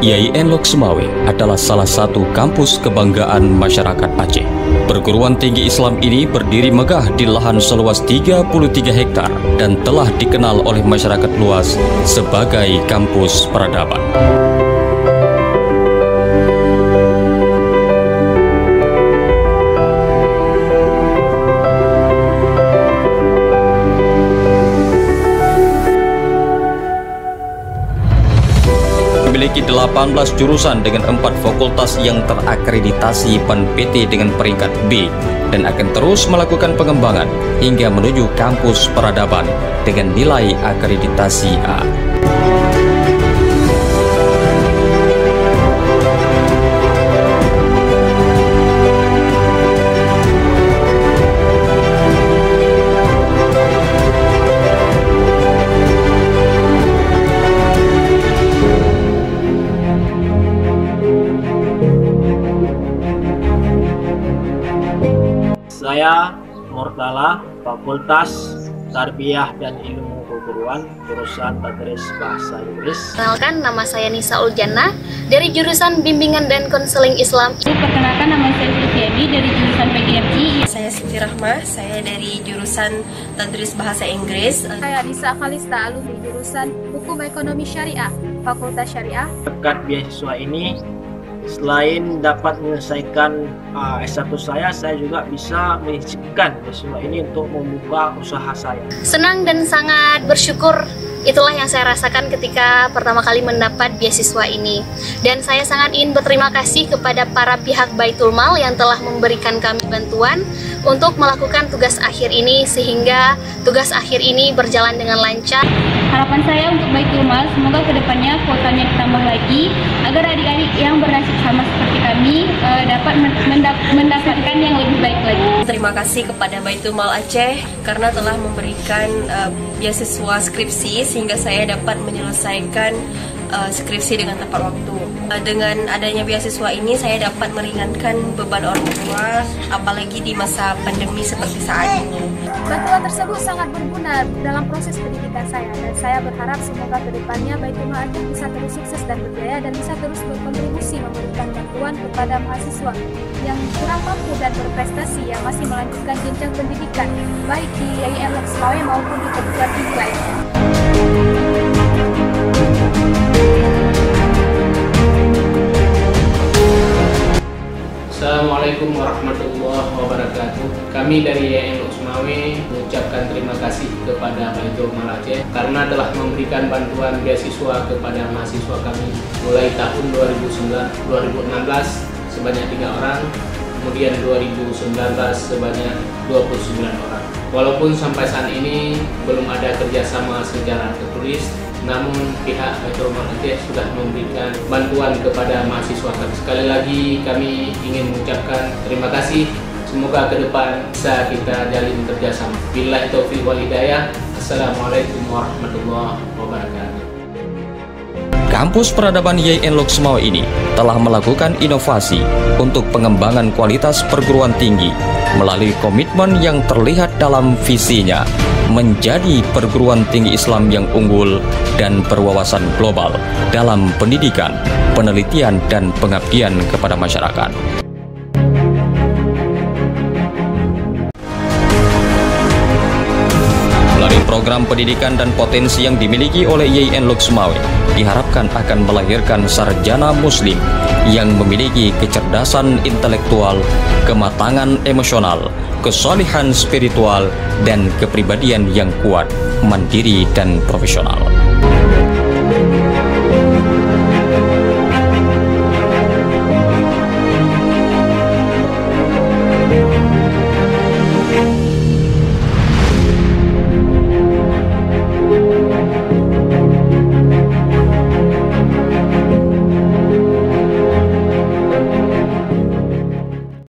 YIN Lok Sumawe adalah salah satu kampus kebanggaan masyarakat Aceh. Perguruan tinggi Islam ini berdiri megah di lahan seluas 33 hektar dan telah dikenal oleh masyarakat luas sebagai kampus peradaban. Memiliki 18 jurusan dengan 4 fakultas yang terakreditasi PAN-PT dengan peringkat B dan akan terus melakukan pengembangan hingga menuju kampus peradaban dengan nilai akreditasi A. Saya Murtala, Fakultas Tarbiyah dan Ilmu Keguruan, jurusan Tadris Bahasa Inggris. Kenalkan, nama saya Nisa Uljannah dari jurusan Bimbingan dan Konseling Islam. Perkenalkan, nama saya Zulfiani dari jurusan PGMI. Saya Siti Rahmah, saya dari jurusan Tadris Bahasa Inggris. Saya Nisa Khalista, alumni jurusan Hukum Ekonomi Syariah, Fakultas Syariah. Berkat beasiswa ini, selain dapat menyelesaikan S1 saya juga bisa mengisikan beasiswa ini untuk membuka usaha saya. Senang dan sangat bersyukur, itulah yang saya rasakan ketika pertama kali mendapat beasiswa ini. Dan saya sangat ingin berterima kasih kepada para pihak Baitul Mal yang telah memberikan kami bantuan untuk melakukan tugas akhir ini, sehingga tugas akhir ini berjalan dengan lancar. Harapan saya untuk Baitul Mal, semoga kedepannya kuotanya ditambah lagi agar adik-adik yang bernasib sama seperti kami dapat mendapatkan yang lebih baik lagi. Terima kasih kepada Baitul Mal Aceh karena telah memberikan beasiswa skripsi sehingga saya dapat menyelesaikan skripsi dengan tepat waktu. Dengan adanya beasiswa ini saya dapat meringankan beban orang tua, apalagi di masa pandemi seperti saat ini. Bantuan tersebut sangat berguna dalam proses pendidikan saya, dan saya berharap semoga kedepannya Baitul Mal Aceh bisa terus sukses dan berjaya dan bisa terus berkontribusi memberikan bantuan kepada mahasiswa yang kurang mampu dan berprestasi yang masih melanjutkan jenjang pendidikan baik di YIN Lok Sumawe maupun di perguruan tinggi lainnya. Assalamualaikum warahmatullahi wabarakatuh. Kami dari YIN Lok Sumawe mengucapkan terima kasih kepada Baitul Mal Aceh karena telah memberikan bantuan beasiswa kepada mahasiswa kami mulai tahun 2016 sebanyak 3 orang, kemudian 2019 sebanyak 29 orang. Walaupun sampai saat ini belum ada kerjasama secara tertulis, namun pihak Baitul Mal Aceh sudah memberikan bantuan kepada mahasiswa kami. Sekali lagi kami ingin mengucapkan terima kasih. Semoga ke depan bisa kita jalin kerjasama. Billahi taufiq wal hidayah. Assalamualaikum warahmatullahi wabarakatuh. Kampus peradaban YIN Lok Sumawe ini telah melakukan inovasi untuk pengembangan kualitas perguruan tinggi melalui komitmen yang terlihat dalam visinya menjadi perguruan tinggi Islam yang unggul dan berwawasan global dalam pendidikan, penelitian, dan pengabdian kepada masyarakat. Melalui program pendidikan dan potensi yang dimiliki oleh YIN Lok Sumawe, diharapkan akan melahirkan sarjana muslim yang memiliki kecerdasan intelektual, kematangan emosional, kesalihan spiritual, dan kepribadian yang kuat, mandiri, dan profesional.